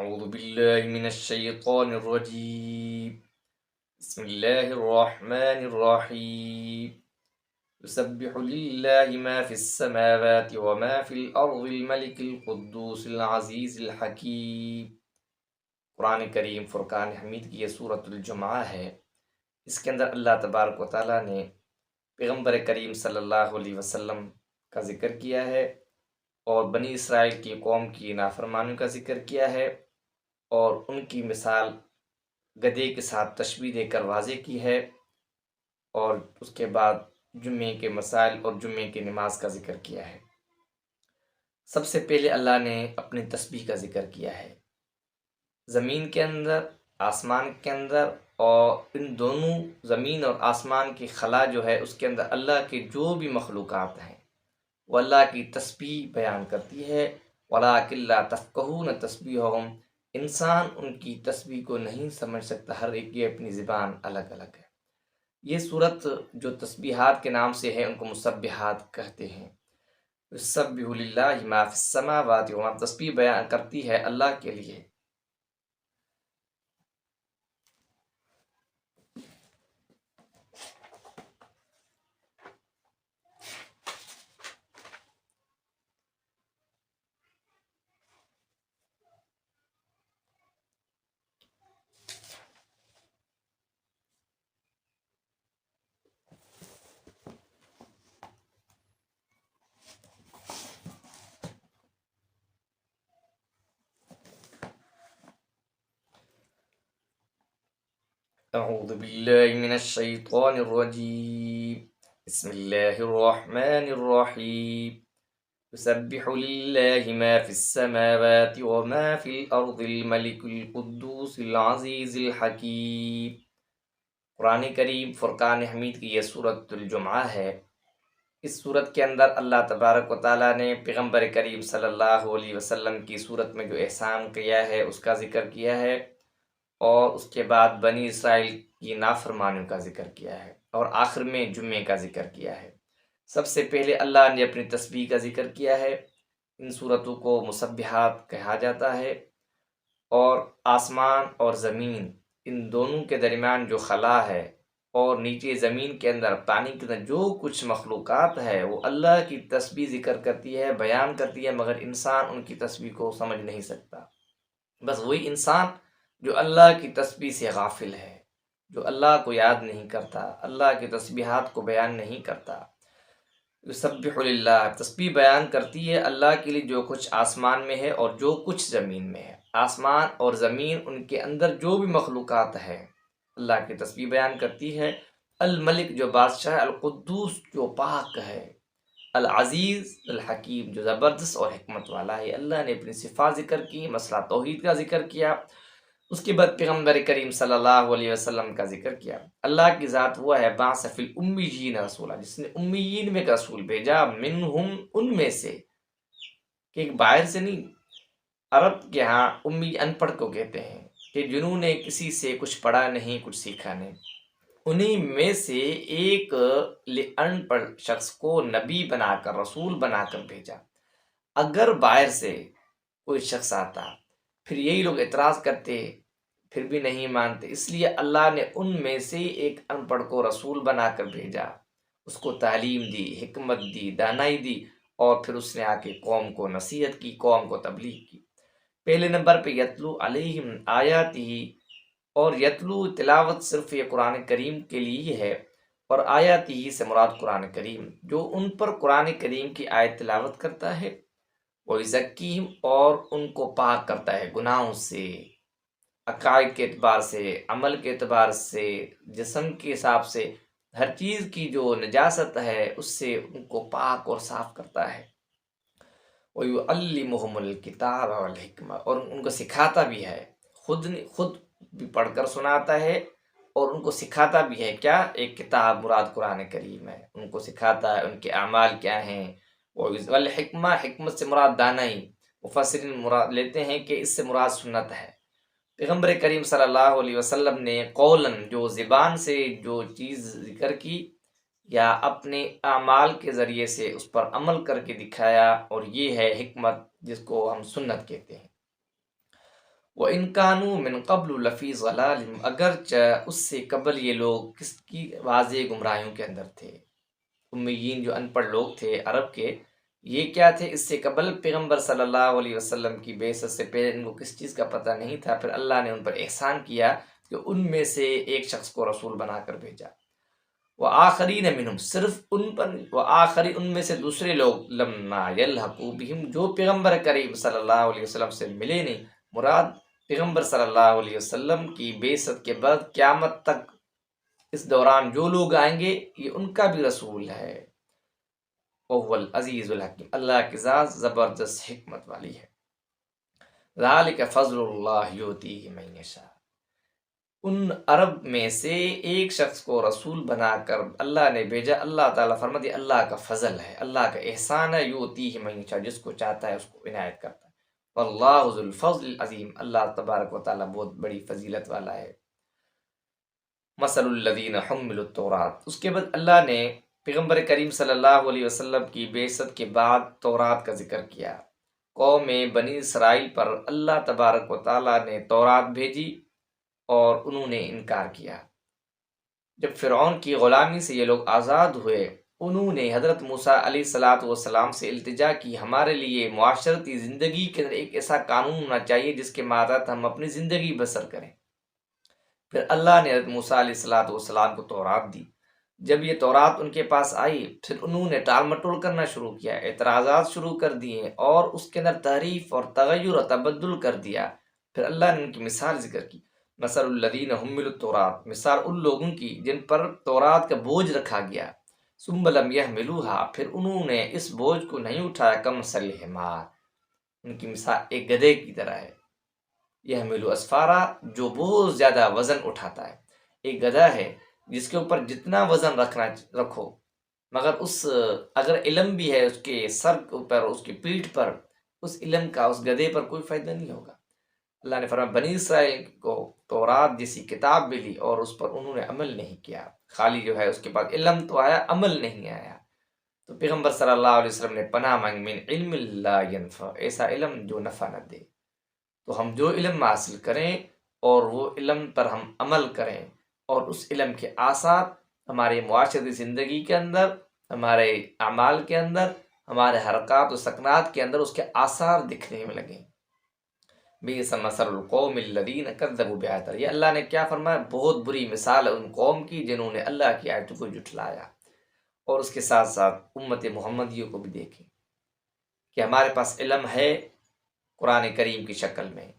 أعوذ بالله من الشيطان الرجيم بسم الله الرحمن الرحيم يسبح لله ما في السماوات وما في الأرض الملك القدوس العزيز الحكيم۔ قرآن کریم فرقان حمید کی یہ سورۃ الجمعہ ہے۔ اس کے اندر اللہ تبارک و تعالیٰ نے پیغمبر کریم صلی اللہ علیہ وسلم کا ذکر کیا ہے اور بنی اسرائیل کی قوم کی نافرمانیوں کا ذکر کیا ہے اور ان کی مثال گدھے کے ساتھ تشبیہ دے کر واضح کی ہے، اور اس کے بعد جمعے کے مسائل اور جمعے کی نماز کا ذکر کیا ہے۔ سب سے پہلے اللہ نے اپنی تسبیح کا ذکر کیا ہے۔ زمین کے اندر، آسمان کے اندر، اور ان دونوں زمین اور آسمان کی خلا جو ہے اس کے اندر اللہ کے جو بھی مخلوقات ہیں وہ اللہ کی تسبیح بیان کرتی ہے۔ وَلَٰكِن لَّا تَفْقَهُونَ تَسْبِيحَهُمْ، انسان ان کی تسبیح کو نہیں سمجھ سکتا، ہر ایک کی اپنی زبان الگ الگ ہے۔ یہ صورت جو تسبیحات کے نام سے ہے ان کو مسبحات کہتے ہیں۔ یسبح للہ ما فی السماوات، وما تسبیح بیان کرتی ہے اللہ کے لیے۔ اعوذ باللہ من الشیطان الرجیم بسم اللہ الرحمن الرحیم يسبح لله ما في السماوات وما في الأرض الملك القدوس العزيز الحكيم۔ قرآن کریم فرقان حمید کی یہ سورۃ الجمعہ ہے۔ اس سورت کے اندر اللہ تبارک و تعالیٰ نے پیغمبر کریم صلی اللہ علیہ وسلم کی صورت میں جو احسان کیا ہے اس کا ذکر کیا ہے، اور اس کے بعد بنی اسرائیل کی نافرمانیوں کا ذکر کیا ہے، اور آخر میں جمعے کا ذکر کیا ہے۔ سب سے پہلے اللہ نے اپنی تسبیح کا ذکر کیا ہے۔ ان صورتوں کو مسبحات کہا جاتا ہے، اور آسمان اور زمین ان دونوں کے درمیان جو خلا ہے اور نیچے زمین کے اندر پانی کے اندر جو کچھ مخلوقات ہے وہ اللہ کی تسبیح ذکر کرتی ہے، بیان کرتی ہے، مگر انسان ان کی تسبیح کو سمجھ نہیں سکتا۔ بس وہی انسان جو اللہ کی تسبیح سے غافل ہے، جو اللہ کو یاد نہیں کرتا، اللہ کی تسبیحات کو بیان نہیں کرتا۔ یسبح للہ، تسبیح بیان کرتی ہے اللہ کے لیے جو کچھ آسمان میں ہے اور جو کچھ زمین میں ہے۔ آسمان اور زمین ان کے اندر جو بھی مخلوقات ہے اللہ کی تسبیح بیان کرتی ہے۔ الملک جو بادشاہ ہے، القدوس جو پاک ہے، العزیز الحکیم جو زبردست اور حکمت والا ہے۔ اللہ نے اپنی صفات ذکر کی، مسئلہ توحید کا ذکر کیا، اس کے بعد پیغمبر کریم صلی اللہ علیہ وسلم کا ذکر کیا۔ اللہ کی ذات وہ ہے بعث فی الامیین رسولا، جس نے امیین میں رسول بھیجا، منہم ان میں سے، کہ ایک باہر سے نہیں۔ عرب کے ہاں امی ان پڑھ کو کہتے ہیں کہ جنہوں نے کسی سے کچھ پڑھا نہیں، کچھ سیکھا نہیں، انہی میں سے ایک ان پڑھ شخص کو نبی بنا کر، رسول بنا کر بھیجا۔ اگر باہر سے کوئی شخص آتا پھر یہی لوگ اعتراض کرتے، پھر بھی نہیں مانتے، اس لیے اللہ نے ان میں سے ایک ان پڑھ کو رسول بنا کر بھیجا، اس کو تعلیم دی، حکمت دی، دانائی دی، اور پھر اس نے آ کے قوم کو نصیحت کی، قوم کو تبلیغ کی۔ پہلے نمبر پہ یتلو علیہم آیاتہ، اور یتلو تلاوت صرف یہ قرآن کریم کے لیے ہی ہے، اور آیاتہ سے مراد قرآن کریم، جو ان پر قرآن کریم کی آیت تلاوت کرتا ہے، وَيُزَكِّيهِمْ، اور ان کو پاک کرتا ہے گناہوں سے، عقائد کے اعتبار سے، عمل کے اعتبار سے، جسم کے حساب سے، ہر چیز کی جو نجاست ہے اس سے ان کو پاک اور صاف کرتا ہے۔ وَيُعَلِّمُهُمُ الْكِتَابَ وَالْحِكْمَةَ، اور ان کو سکھاتا بھی ہے، خود بھی پڑھ کر سناتا ہے اور ان کو سکھاتا بھی ہے۔ کیا؟ ایک کتاب مراد قرآن کریم ہے، ان کو سکھاتا ہے ان کے اعمال کیا ہیں۔ والحکمہ، حکمت سے مراد دانائی، مفسرین مراد لیتے ہیں کہ اس سے مراد سنت ہے۔ پیغمبر کریم صلی اللہ علیہ وسلم نے قولاً جو زبان سے جو چیز ذکر کی یا اپنے اعمال کے ذریعے سے اس پر عمل کر کے دکھایا، اور یہ ہے حکمت جس کو ہم سنت کہتے ہیں۔ وَإِن كَانُوا مِن قَبْلُ لَفِي ضَلَالٍ، اگرچہ اس سے قبل یہ لوگ کس کی واضح گمراہیوں کے اندر تھے۔ امیین جو ان پڑھ لوگ تھے عرب کے، یہ کیا تھے؟ اس سے قبل پیغمبر صلی اللہ علیہ وسلم کی بعثت سے پہلے ان کو کس چیز کا پتہ نہیں تھا، پھر اللہ نے ان پر احسان کیا کہ ان میں سے ایک شخص کو رسول بنا کر بھیجا۔ وآخرین منہم، صرف ان پر، وآخری ان میں سے دوسرے لوگ، لما یلحقوا بہم، جو پیغمبر کریم صلی اللہ علیہ وسلم سے ملے نہیں۔ مراد پیغمبر صلی اللہ علیہ وسلم کی بعثت کے بعد قیامت تک اس دوران جو لوگ آئیں گے یہ ان کا بھی رسول ہے۔ وَهُوَ العزیز الحکیم، اللہ کی ذات زبردست حکمت والی ہے۔ ذالک فضل اللہ یؤتیہ من یشاء، ان عرب میں سے ایک شخص کو رسول بنا کر اللہ نے بھیجا، اللہ تعالیٰ فرماتے اللہ کا فضل ہے، اللہ کا احسان ہے، یؤتیہ من یشاء، جس کو چاہتا ہے اس کو عنایت کرتا ہے۔ واللہ ذو الفضل العظیم، اللہ تبارک و تعالیٰ بہت بڑی فضیلت والا ہے۔ مثل الذین حملوا التوراۃ، اس کے بعد اللہ نے پیغمبر کریم صلی اللہ علیہ وسلم کی بعثت کے بعد تورات کا ذکر کیا۔ قوم بنی اسرائیل پر اللہ تبارک و تعالیٰ نے تورات بھیجی اور انہوں نے انکار کیا۔ جب فرعون کی غلامی سے یہ لوگ آزاد ہوئے، انہوں نے حضرت موسیٰ علیہ السلام سے التجا کی، ہمارے لیے معاشرتی زندگی کے اندر ایک ایسا قانون ہونا چاہیے جس کے ماتحت ہم اپنی زندگی بسر کریں۔ پھر اللہ نے حضرت موسیٰ علیہ السلام کو تورات دی۔ جب یہ تورات ان کے پاس آئی، پھر انہوں نے ٹال مٹول کرنا شروع کیا، اعتراضات شروع کر دیے اور اس کے اندر تحریف اور تغیر اور تبدل کر دیا۔ پھر اللہ نے ان کی مثال ذکر کی، مثل الذین حملوا التوراۃ، مثال ان لوگوں کی جن پر تورات کا بوجھ رکھا گیا، ثم لم یحملوها، پھر انہوں نے اس بوجھ کو نہیں اٹھایا، کمثل الحمار، ان کی مثال ایک گدھے کی طرح ہے۔ یحمل اسفارا، جو بہت زیادہ وزن اٹھاتا ہے۔ ایک گدھا ہے جس کے اوپر جتنا وزن رکھو، مگر اگر علم بھی ہے اس کے سر کے اوپر، اس کی پیٹھ پر، اس علم کا اس گدھے پر کوئی فائدہ نہیں ہوگا۔ اللہ نے فرمایا بنی اسرائیل کو تورات جیسی کتاب ملی اور اس پر انہوں نے عمل نہیں کیا، خالی جو ہے اس کے بعد علم تو آیا، عمل نہیں آیا۔ تو پیغمبر صلی اللہ علیہ وسلم نے پناہ مانگی، من علم لا ینفع، ایسا علم جو نفع نہ دے۔ تو ہم جو علم حاصل کریں اور وہ علم پر ہم عمل کریں اور اس علم کے آثار ہمارے معاشرتی زندگی کے اندر، ہمارے اعمال کے اندر، ہمارے حرکات و سکنات کے اندر اس کے آثار دکھنے میں لگیں۔ بئس مثل القوم الذین کذبوا بآیات اللہ، یہ اللہ نے کیا فرمایا؟ بہت بری مثال ہے ان قوم کی جنہوں نے اللہ کی آیتوں کو جھٹلایا۔ اور اس کے ساتھ ساتھ امت محمدیوں کو بھی دیکھیں کہ ہمارے پاس علم ہے قرآن کریم کی شکل میں،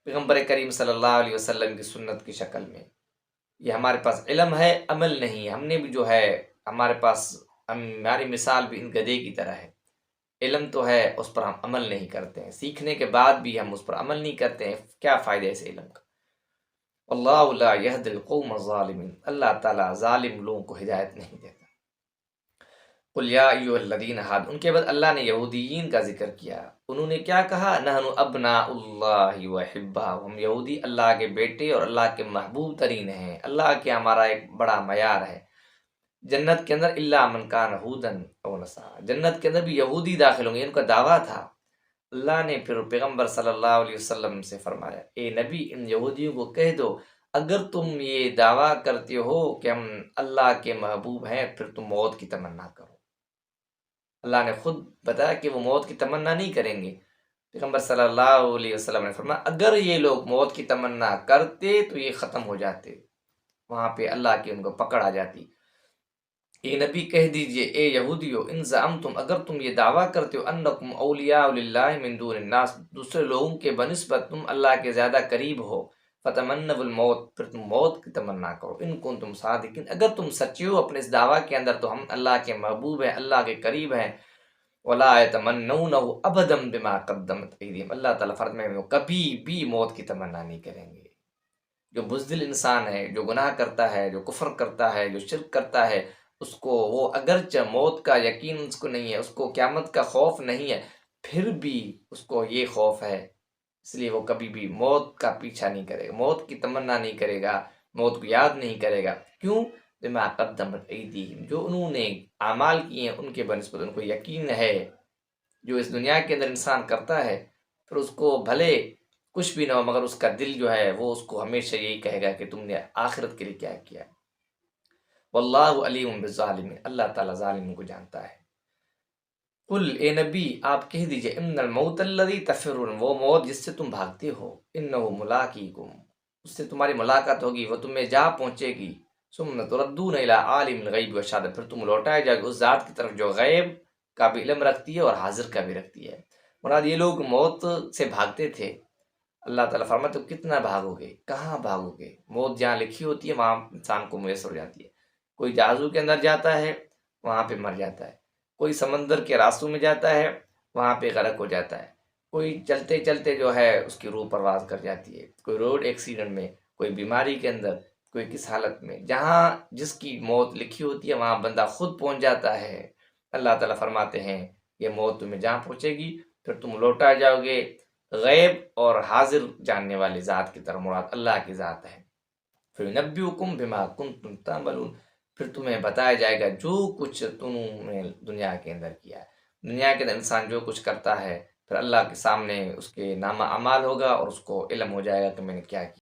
پیغمبر کریم صلی اللہ علیہ وسلم کی سنت کی شکل میں، یہ ہمارے پاس علم ہے، عمل نہیں ہے۔ ہم نے بھی جو ہے ہمارے پاس، ہماری مثال بھی ان گدھے کی طرح ہے، علم تو ہے، اس پر ہم عمل نہیں کرتے ہیں، سیکھنے کے بعد بھی ہم اس پر عمل نہیں کرتے ہیں، کیا فائدہ ہے اس علم کا؟ اللہ لا یہدی القوم الظالمین، اللہ تعالیٰ ظالم لوگوں کو ہدایت نہیں دیتا۔ قل یا ایھا الذین ہادوا، ان کے بعد اللہ نے یہودیین کا ذکر کیا۔ انہوں نے کیا کہا؟ نحن ابناء اللہ وحبہ، ہم یہودی اللہ کے بیٹے اور اللہ کے محبوب ترین ہیں، اللہ کے ہمارا ایک بڑا معیار ہے۔ جنت کے اندر الا من کان ھودن او نصارا، جنت کے اندر بھی یہودی داخل ہوں گے، ان کا دعویٰ تھا۔ اللہ نے پھر پیغمبر صلی اللہ علیہ وسلم سے فرمایا، اے نبی ان یہودیوں کو کہہ دو اگر تم یہ دعویٰ کرتے ہو کہ ہم اللہ کے محبوب ہیں، پھر تم موت کی تمنا کرو۔ اللہ نے خود بتایا کہ وہ موت کی تمنا نہیں کریں گے۔ پیغمبر صلی اللہ علیہ وسلم نے فرمایا اگر یہ لوگ موت کی تمنا کرتے تو یہ ختم ہو جاتے، وہاں پہ اللہ کی ان کو پکڑ آ جاتی۔ اے نبی کہہ دیجئے، اے یہودیو، ان زعمتم، اگر تم یہ دعویٰ کرتے ہو، انکم اولیاء للہ من دون الناس، دوسرے لوگوں کے بنسبت تم اللہ کے زیادہ قریب ہو، فتمنوا الموت، پھر تم موت کی تمنا کرو، ان کنتم صادقین، اگر تم سچے ہو اپنے اس دعویٰ کے اندر تو ہم اللہ کے محبوب ہیں، اللہ کے قریب ہیں۔ ولا یتمنونہ ابدا بما قدمت ایدیہم، اللہ تعالیٰ فرمائے وہ کبھی بھی موت کی تمنا نہیں کریں گے۔ جو بزدل انسان ہے، جو گناہ کرتا ہے، جو کفر کرتا ہے، جو شرک کرتا ہے، اس کو وہ اگرچہ موت کا یقین اس کو نہیں ہے، اس کو قیامت کا خوف نہیں ہے، پھر بھی اس کو یہ خوف ہے، اس لیے وہ کبھی بھی موت کا پیچھا نہیں کرے گا، موت کی تمنا نہیں کرے گا، موت کو یاد نہیں کرے گا۔ کیوں؟ بما قدمت ایدیہم، جو انہوں نے اعمال کیے ہیں ان کے بنسبت ان کو یقین ہے۔ جو اس دنیا کے اندر انسان کرتا ہے، پھر اس کو بھلے کچھ بھی نہ ہو، مگر اس کا دل جو ہے وہ اس کو ہمیشہ یہی کہے گا کہ تم نے آخرت کے لیے کیا کیا۔ واللہ علیم بالظالمین، اللہ تعالیٰ ظالموں کو جانتا ہے۔ قل اے نبی آپ کہہ دیجئے، ان الموت الذی تفرون، وہ موت جس سے تم بھاگتے ہو، انہ ملاقیکم، اس سے تمہاری ملاقات ہوگی، وہ تمہیں جا پہنچے گی، ثم تردون الی عالم الغیب والشہادۃ، پھر تم لوٹائے جاؤ گے اس ذات کی طرف جو غیب کا بھی علم رکھتی ہے اور حاضر کا بھی رکھتی ہے۔ مراد یہ لوگ موت سے بھاگتے تھے، اللہ تعالیٰ فرماتے ہو کتنا بھاگو گے، کہاں بھاگو گے، موت جہاں لکھی ہوتی ہے وہاں انسان کو میسر ہو جاتی ہے۔ کوئی جہازوں کے اندر جاتا ہے وہاں پہ مر جاتا ہے، کوئی سمندر کے راستوں میں جاتا ہے وہاں پہ غرق ہو جاتا ہے، کوئی چلتے چلتے جو ہے اس کی روح پرواز کر جاتی ہے، کوئی روڈ ایکسیڈنٹ میں، کوئی بیماری کے اندر، کوئی کس حالت میں، جہاں جس کی موت لکھی ہوتی ہے وہاں بندہ خود پہنچ جاتا ہے۔ اللہ تعالیٰ فرماتے ہیں یہ موت تمہیں جہاں پہنچے گی پھر تم لوٹا جاؤ گے غیب اور حاضر جاننے والی ذات کی طرف، مراد اللہ کی ذات ہے۔ فَيُنَبِّئُكُم بِمَا كُنتُمْ تَعْمَلُونَ، پھر تمہیں بتایا جائے گا جو کچھ تم نے دنیا کے اندر کیا ہے۔ دنیا کے اندر انسان جو کچھ کرتا ہے پھر اللہ کے سامنے اس کے نامہ اعمال ہوگا اور اس کو علم ہو جائے گا کہ میں نے کیا کیا۔